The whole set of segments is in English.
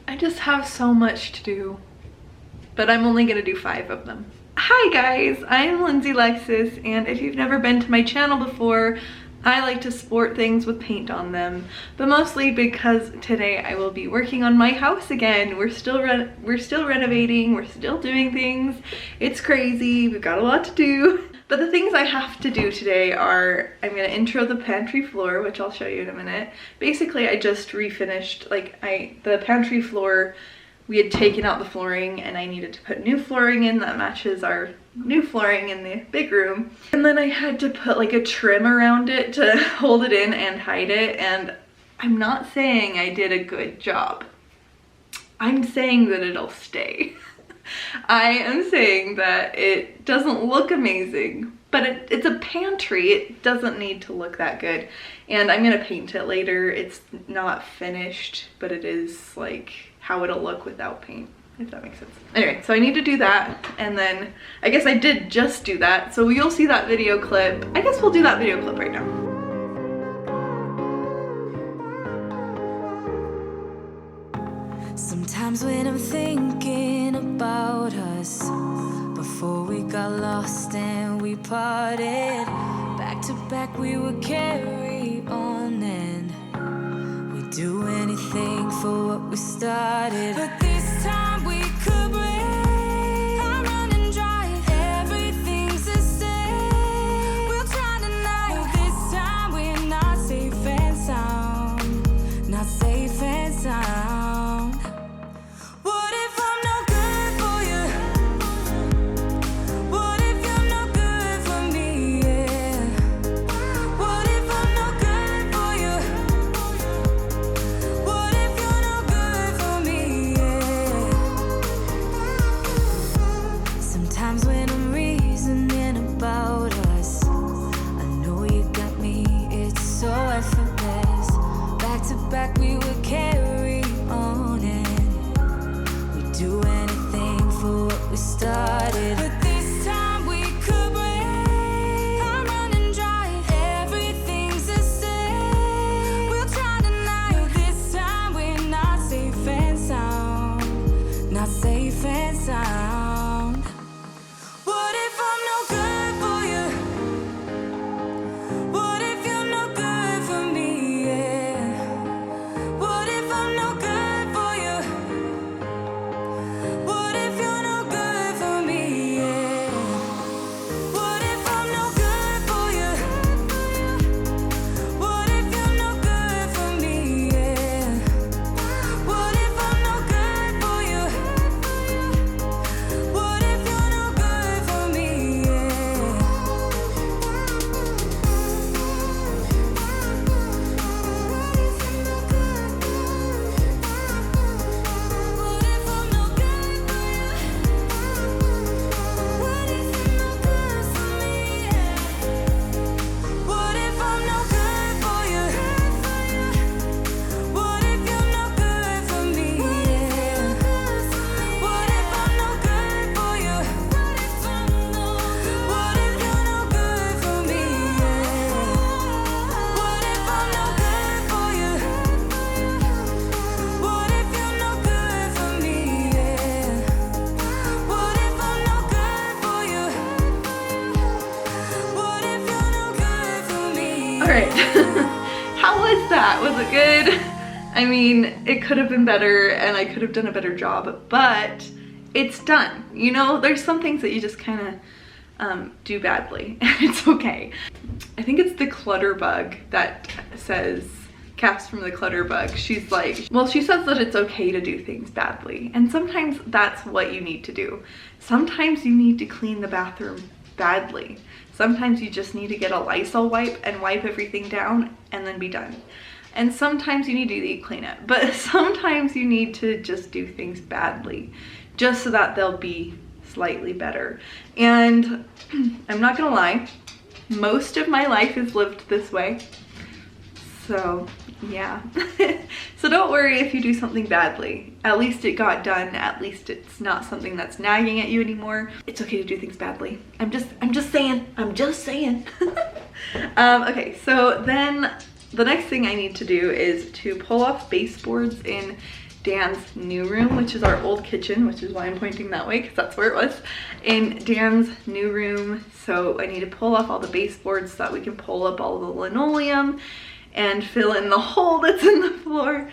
I just have so much to do, but I'm only gonna do 5 of them. Hi guys, I'm Lindsay Lexus, and if you've never been to my channel before, I like to sport things with paint on them, but mostly because today I will be working on my house again. We're still renovating, we're still doing things. It's crazy, we've got a lot to do. But the things I have to do today are, I'm gonna intro the pantry floor, which I'll show you in a minute. Basically, I just refinished, the pantry floor, we had taken out the flooring and I needed to put new flooring in that matches our new flooring in the big room. And then I had to put like a trim around it to hold it in and hide it. And I'm not saying I did a good job. I'm saying that it'll stay. I am saying that it doesn't look amazing, but it's a pantry. It doesn't need to look that good. And I'm gonna paint it later. It's not finished, but it is like how it'll look without paint, if that makes sense. Anyway, so I need to do that, and then I guess I did just do that, so you'll see that video clip. I guess we'll do that video clip right now. Sometimes when I'm thinking about us, before we got lost and we parted, back to back we would carry on and we'd do anything for what we started. But this time we could break. I'm running dry, everything's the same. We'll try tonight. This time we're not safe and sound, not safe and sound. What if I'm no good for you? What if you're no good for me? Yeah. What if I'm no good for you? What if you're no good for me? Yeah. Sometimes when I'm reasoning about us, I know you got me, it's so effortless. Back to back we would carry on and we'd do anything for what we started. But this time we could break. I'm running dry, everything's the same. We'll try tonight. This time we're not safe and sound, not safe and sound. What if I'm no good for you? What if you're no good for me? Yeah. What if I'm no good for you? What if you're no good for me? Yeah. What if I'm no good for you? What if you're no good for me? Yeah. What if I'm no good for you? What if you're no good for me? Yeah. What if I'm no good for you? What if you're no good for me? What if I'm no good for you? What if you're no good for me? What if I'm no good for you? What if you're no good for me? What if I'm no good for you? What if you're no good for me? What if I'm no good for you? What if you're no good for me? All right, how was that? Was it good? I mean, it could have been better and I could have done a better job, but it's done. You know, there's some things that you just kind of do badly and it's okay. I think it's the clutter bug that says, Cass from the clutter bug, she's like, well, she says that it's okay to do things badly, and sometimes that's what you need to do. Sometimes you need to clean the bathroom badly. Sometimes you just need to get a Lysol wipe and wipe everything down and then be done. And sometimes you need to deep clean it, but sometimes you need to just do things badly just so that they'll be slightly better. And I'm not gonna lie, most of my life is lived this way. So yeah. So don't worry if you do something badly. At least it got done. At least it's not something that's nagging at you anymore. It's okay to do things badly. I'm just saying. Okay, so then the next thing I need to do is to pull off baseboards in Dan's new room, which is our old kitchen, which is why I'm pointing that way, because that's where it was, in Dan's new room. So I need to pull off all the baseboards so that we can pull up all the linoleum and fill in the hole that's in the floor.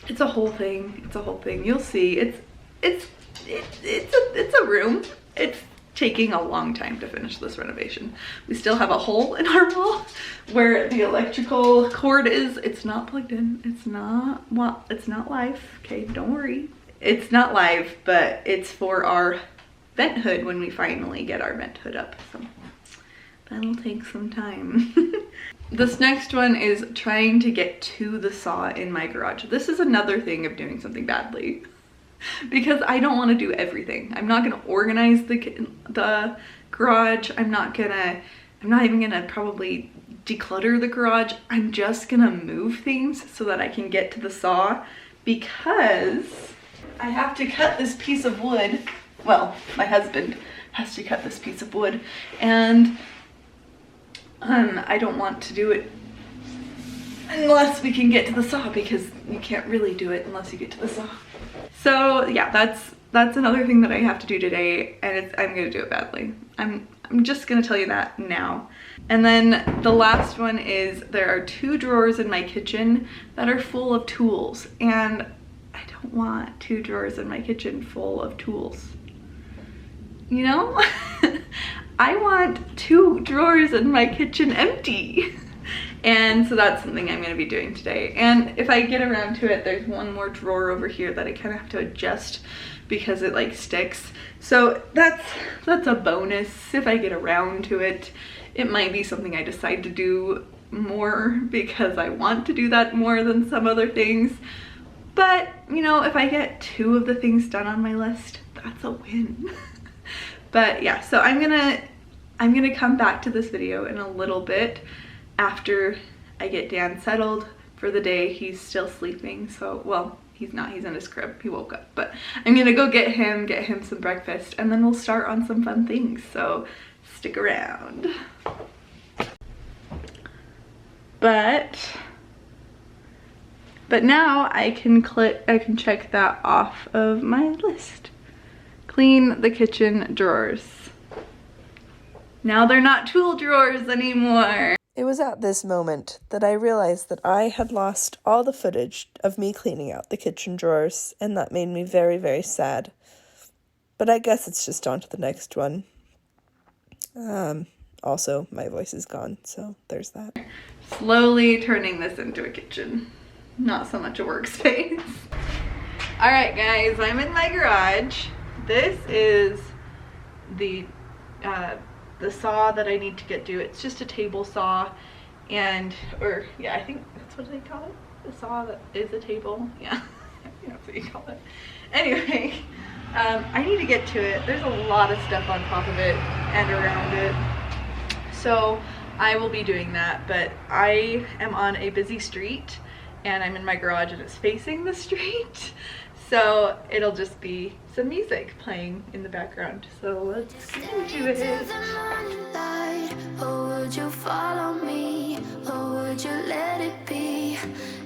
It's a whole thing. It's a whole thing. You'll see. It's a room. It's taking a long time to finish this renovation. We still have a hole in our wall where the electrical cord is. It's not plugged in. It's not, well, it's not live. Okay, don't worry. It's not live, but it's for our vent hood when we finally get our vent hood up. So that'll take some time. This next one is trying to get to the saw in my garage. This is another thing of doing something badly, because I don't want to do everything. I'm not going to organize the garage. I'm not even going to probably declutter the garage. I'm just going to move things so that I can get to the saw, because I have to cut this piece of wood. Well, my husband has to cut this piece of wood, and I don't want to do it unless we can get to the saw, because you can't really do it unless you get to the saw. So yeah, that's another thing that I have to do today, and I'm gonna do it badly. I'm just gonna tell you that now. And then the last one is there are 2 drawers in my kitchen that are full of tools, and I don't want 2 drawers in my kitchen full of tools. You know? I want 2 drawers in my kitchen empty. And so that's something I'm going to be doing today. And if I get around to it, there's one more drawer over here that I kind of have to adjust because it like sticks. So that's a bonus if I get around to it. It might be something I decide to do more because I want to do that more than some other things. But, you know, if I get 2 of the things done on my list, that's a win. But yeah, so I'm gonna come back to this video in a little bit after I get Dan settled for the day. He's still sleeping, so, well, he's not, he's in his crib, he woke up, but I'm gonna go get him some breakfast, and then we'll start on some fun things, so stick around. But now I can check that off of my list. Clean the kitchen drawers. Now they're not tool drawers anymore. It was at this moment that I realized that I had lost all the footage of me cleaning out the kitchen drawers, and that made me very, very sad. But I guess it's just on to the next one. Also, my voice is gone, so there's that. Slowly turning this into a kitchen, not so much a workspace. All right, guys, I'm in my garage. This is the saw that I need to get to. It's just a table saw, or yeah, I think that's what they call it. The saw that is a table. Yeah, I think that's what you call it. Anyway, I need to get to it. There's a lot of stuff on top of it and around it. So I will be doing that, but I am on a busy street and I'm in my garage and it's facing the street. So it'll just be some music playing in the background. So let's get into it. Or would you follow me? Or would you let it be?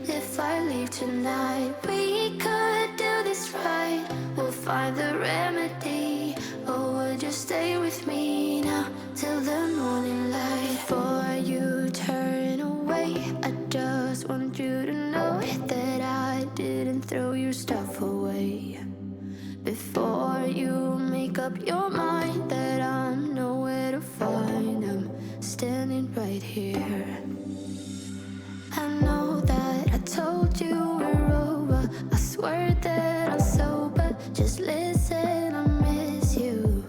If I leave tonight, we could do this right. We'll find the remedy. Or would you stay with me now till the morning light? Before you turn away, I just want you to know that I didn't throw your stuff away. Before you make up your mind that I'm nowhere to find, I'm standing right here. I know that I told you we're over. I swear that I'm sober. Just listen, I miss you.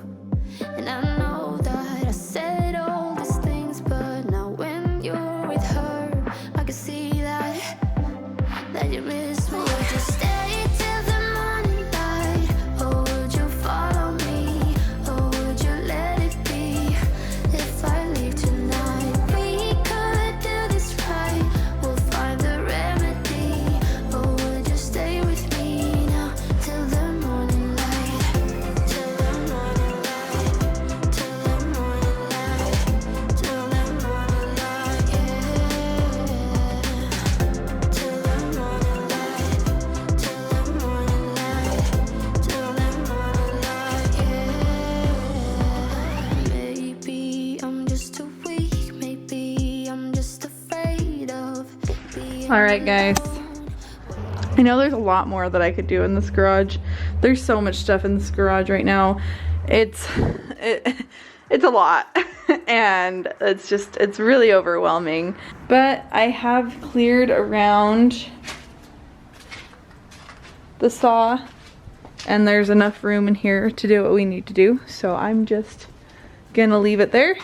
And I know that I said all these things, but now when you're with her, I can see that you miss me. Would you stay till the morning light? Or would you follow me? Or would you let it be? If I leave tonight, we could do this right. We'll find the remedy. Or would you stay with me All right, guys. I know there's a lot more that I could do in this garage. There's so much stuff in this garage right now. It's a lot and it's really overwhelming. But I have cleared around the saw and there's enough room in here to do what we need to do. So I'm just gonna leave it there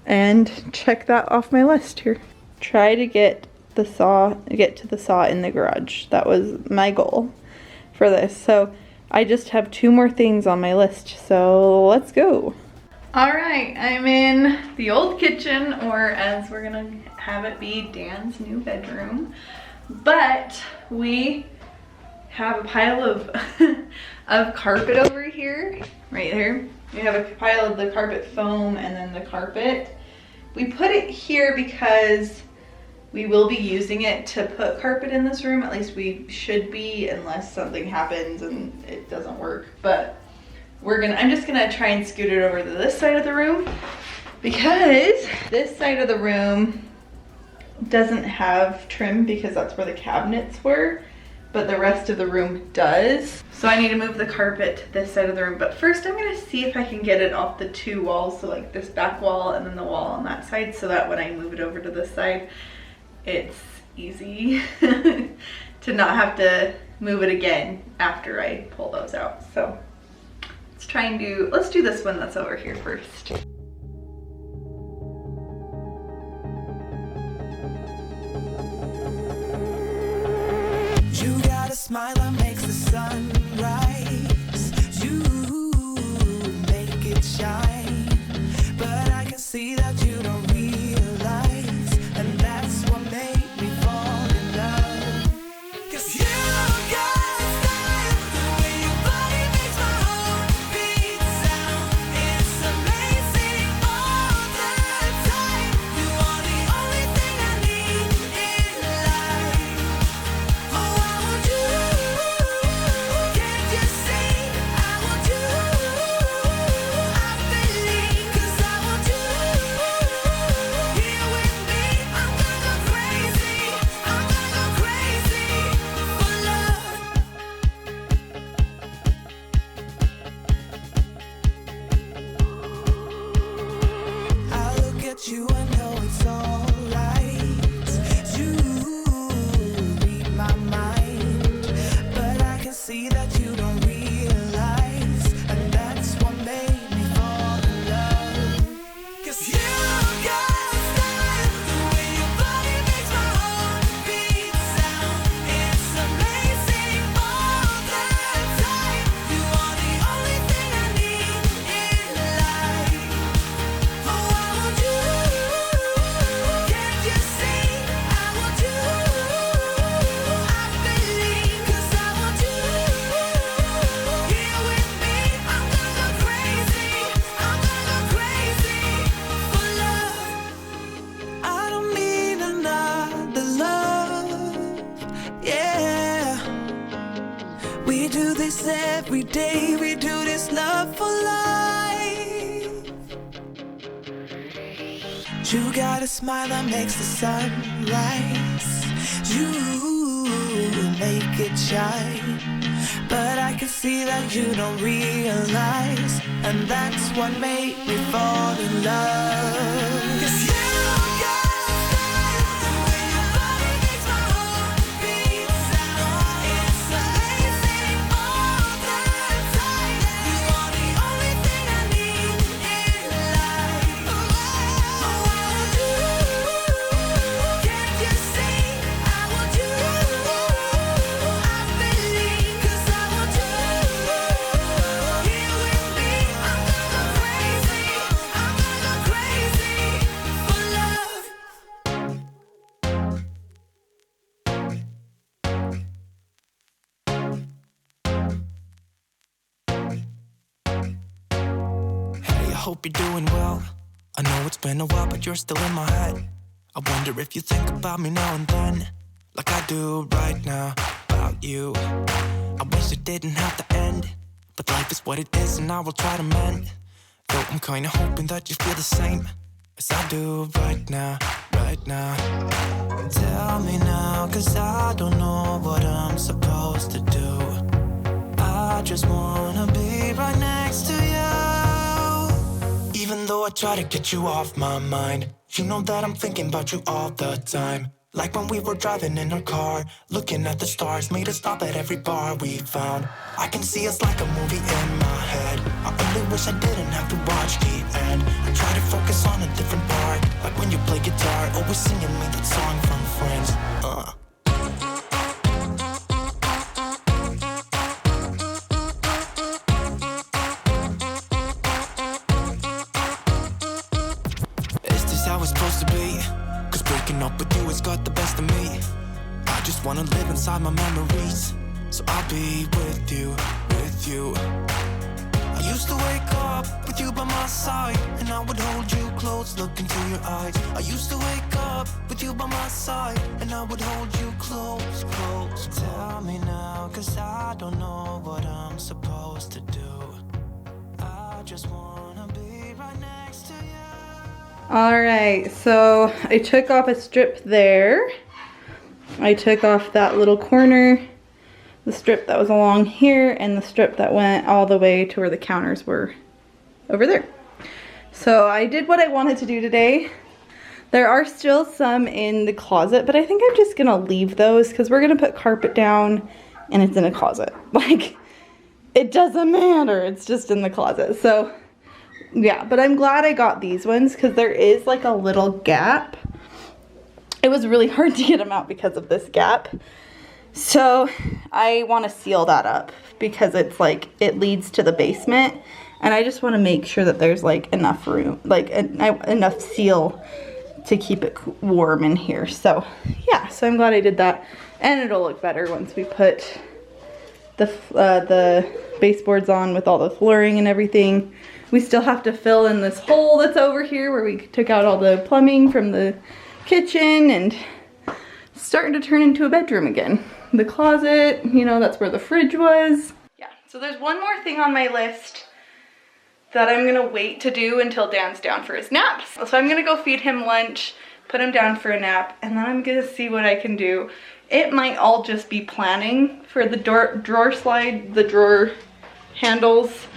and check that off my list here. Try to get to the saw in the garage. That was my goal for this. So I just have 2 more things on my list, so let's go. All right, I'm in the old kitchen, or as we're gonna have it be, Dan's new bedroom. But we have a pile of of carpet over here, right here. We have a pile of the carpet foam and then the carpet. We put it here because we will be using it to put carpet in this room. At least we should be, unless something happens and it doesn't work. But I'm just gonna try and scoot it over to this side of the room, because this side of the room doesn't have trim because that's where the cabinets were, but the rest of the room does. So I need to move the carpet to this side of the room. But first I'm gonna see if I can get it off the 2 walls, so like this back wall and then the wall on that side, so that when I move it over to this side, it's easy to not have to move it again after I pull those out. So let's do this one that's over here first. You got a smile that makes the sun rise. You make it shine, but I can see that you don't realize, and that's what made me fall in love. 'Cause you got style, the way your body makes my heart beat sound. It's amazing all the time. You are the only thing I need in life. Oh, I want you. Can't you see? I want you. I believe, 'cause I want you. Here with me, I'm gonna go crazy. I'm gonna go crazy for love. I look at you and know it's alright. You read my mind, but I can see that you don't realize, and that's what made me fall in love. 'Cause you got style, the way your body makes my heart beat sound. It's amazing all the time. You are the only thing I need in life. Oh, I want you. Can't you see? I want you. I believe, 'cause I want you. Here with me, I'm gonna go crazy. I'm gonna go crazy for love. I don't need another love. Yeah. We do this every day. We do this love for life. You got a smile that makes the sun rise. You make it shine, but I can see that you don't realize, and that's what made me fall in love. 'Cause you got style, the way your body makes my heart beat sound. It's amazing all the time. You are the only thing I need in life. Oh, I want you. Can't you see? I want you. I believe, 'cause I want you. Here with me, I'm gonna go crazy. I'm gonna go crazy for love. Hey, I hope you're doing well. I know it's been a while, but you're still in my head. I wonder if you think about me now and then, like I do right now about you. I wish it didn't have to end, but life is what it is, and I will try to mend. Though I'm kinda hoping that you feel the same as I do right now, right right now. Tell me now, 'cause I don't know what I'm supposed to do. I just wanna be right next to you. Even though I try to get you off my mind, you know that I'm thinking about you all the time. Like when we were driving in our car, looking at the stars, made us stop at every bar we found. I can see us like a movie in my head. I only wish I didn't have to watch the end. I try to focus on a different part, like when you play guitar, always singing me that song from Friends. Is this how it's supposed to be? 'Cause breaking up with you has got the best of me. I just wanna live inside my memories, so I'll be with you, with you. I used to wake up with you by my side, and I would hold you close, look into your eyes. I used to wake up with you by my side, and I would hold you close, close. Tell me now, 'cause I don't know what I'm supposed to do. I just wanna be right next to you. All right, so I took off a strip there. I took off that little corner, the strip that was along here, and the strip that went all the way to where the counters were over there. So I did what I wanted to do today. There are still some in the closet, but I think I'm just gonna leave those because we're gonna put carpet down and it's in a closet. Like, it doesn't matter, it's just in the closet. So yeah, but I'm glad I got these ones because there is like a little gap. It was really hard to get them out because of this gap. So I want to seal that up because it's like, it leads to the basement. And I just want to make sure that there's like enough room, like enough seal to keep it warm in here. So yeah, so I'm glad I did that. And it'll look better once we put the baseboards on with all the flooring and everything. We still have to fill in this hole that's over here where we took out all the plumbing from the kitchen, and it's starting to turn into a bedroom again. The closet, you know, that's where the fridge was. Yeah, so there's one more thing on my list that I'm gonna wait to do until Dan's down for his nap. So I'm gonna go feed him lunch, put him down for a nap, and then I'm gonna see what I can do. It might all just be planning for the drawer slide, the drawer handles,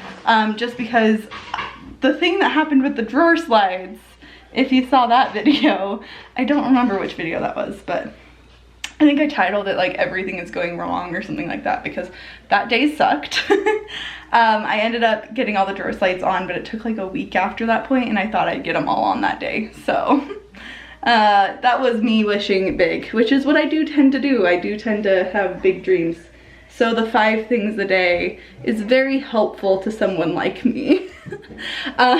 just because the thing that happened with the drawer slides, if you saw that video, I don't remember which video that was, but I think I titled it like everything is going wrong or something like that because that day sucked. I ended up getting all the drawer slides on, but it took like a week after that point, and I thought I'd get them all on that day. So that was me wishing big, which is what I do tend to do. I do tend to have big dreams. So the 5 things a day is very helpful to someone like me. Are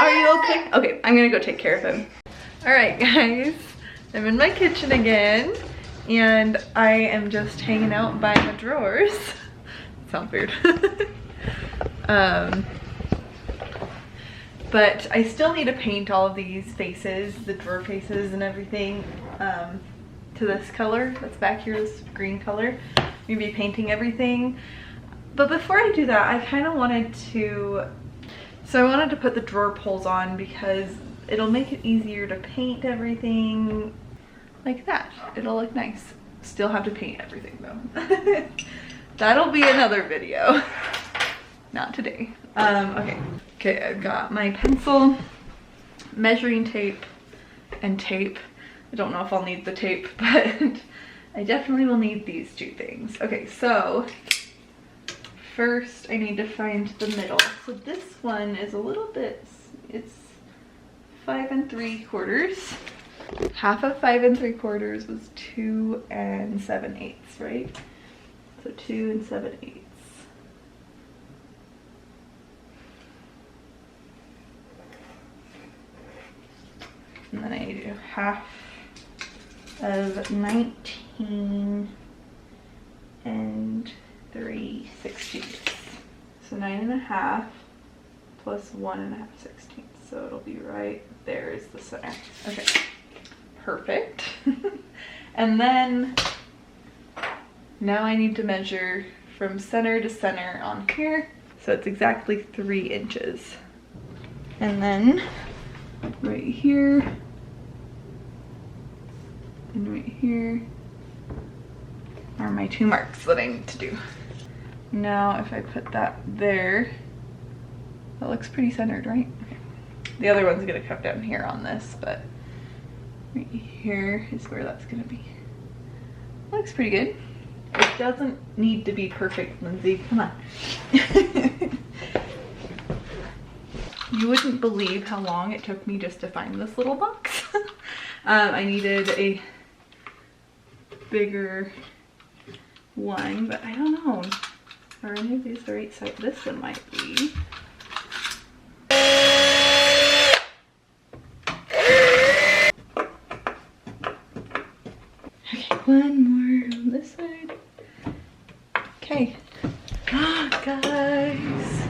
you okay? Okay, I'm gonna go take care of him. All right, guys, I'm in my kitchen again, and I am just hanging out by the drawers. Sounds weird. But I still need to paint all of these faces, the drawer faces and everything, to this color that's back here, this green color. Maybe painting everything. But before I do that, I kind of wanted to, so I wanted to put the drawer pulls on because it'll make it easier to paint everything like that. It'll look nice. Still have to paint everything though. That'll be another video. Not today. Okay, I've got my pencil, measuring tape, and tape. I don't know if I'll need the tape, but I definitely will need these 2 things. Okay, so first I need to find the middle. So this one is a little bit, it's 5 3/4. Half of 5 3/4 was 2 7/8, right? So 2 7/8. And then I do half of 19 3/16. So 9 1/2 plus 1 1/2/16. So it'll be right there is the center. Okay, perfect. And then now I need to measure from center to center on here. So it's exactly 3 inches. And then right here And right here are my 2 marks that I need to do. Now if I put that there, that looks pretty centered, right? Okay. The other one's gonna come down here on this, but right here is where that's gonna be. Looks pretty good. It doesn't need to be perfect, Lindsay, come on. You wouldn't believe how long it took me just to find this little box. I needed a bigger one, but I don't know. Are any of these the right size? This one might be. Okay, one more on this side. Okay. Guys,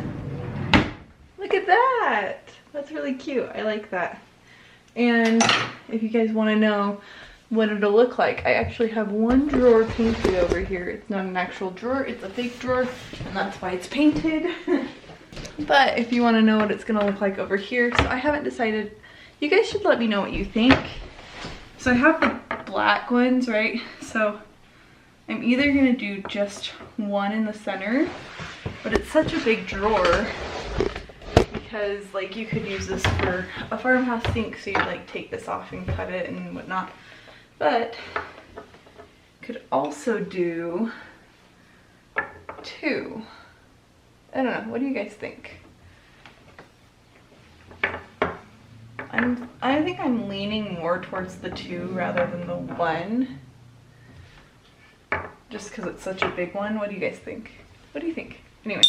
look at that. That's really cute. I like that. And if you guys want to know what it'll look like, I actually have one drawer painted over here. It's not an actual drawer, it's a fake drawer, and that's why it's painted. But if you want to know what it's gonna look like over here, so I haven't decided. You guys should let me know what you think. So I have the black ones, right? So I'm either gonna do just one in the center, but it's such a big drawer because like you could use this for a farmhouse sink, so you like take this off and cut it and whatnot. But could also do 2. I don't know, what do you guys think? I think I'm leaning more towards the 2 rather than the 1. Just because it's such a big one. What do you guys think? What do you think? Anyway,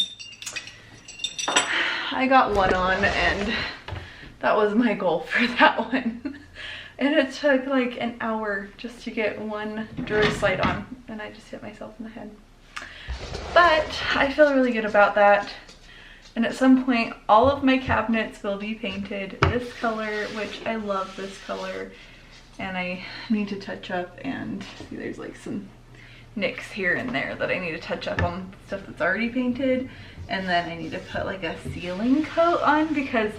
I got 1 on and that was my goal for that one. And it took like an hour just to get 1 drawer slide on, and I just hit myself in the head. But I feel really good about that. And at some point, all of my cabinets will be painted this color, which I love this color. And I need to touch up, and see there's like some nicks here and there that I need to touch up on stuff that's already painted. And then I need to put like a sealing coat on, because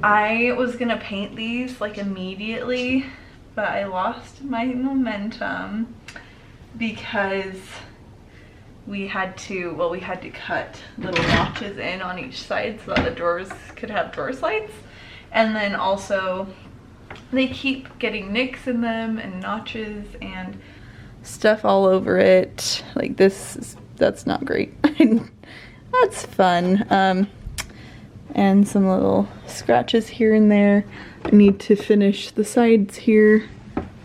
I was gonna paint these like immediately, but I lost my momentum because we had to cut little notches in on each side so that the drawers could have drawer slides. And then also they keep getting nicks in them and notches and stuff all over it. Like that's not great. That's fun. And some little scratches here and there. I need to finish the sides here.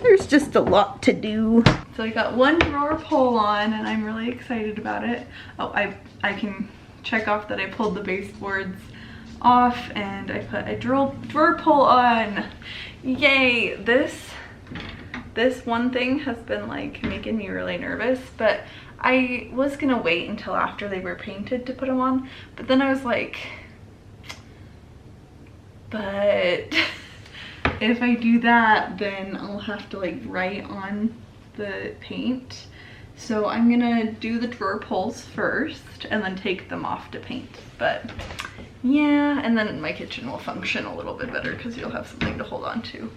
There's just a lot to do. So I got 1 drawer pull on, and I'm really excited about it. Oh, I can check off that I pulled the baseboards off and I put a drawer pull on. Yay! This one thing has been like making me really nervous, but I was gonna wait until after they were painted to put them on, but then I was like, but if I do that, then I'll have to like write on the paint. So I'm gonna do the drawer pulls first and then take them off to paint. But yeah, and then my kitchen will function a little bit better because you'll have something to hold on to.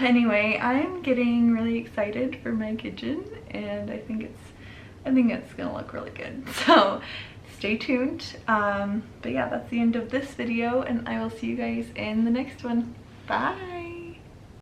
Anyway, I'm getting really excited for my kitchen, and I think it's gonna look really good. So stay tuned. But yeah, that's the end of this video, and I will see you guys in the next one. Bye.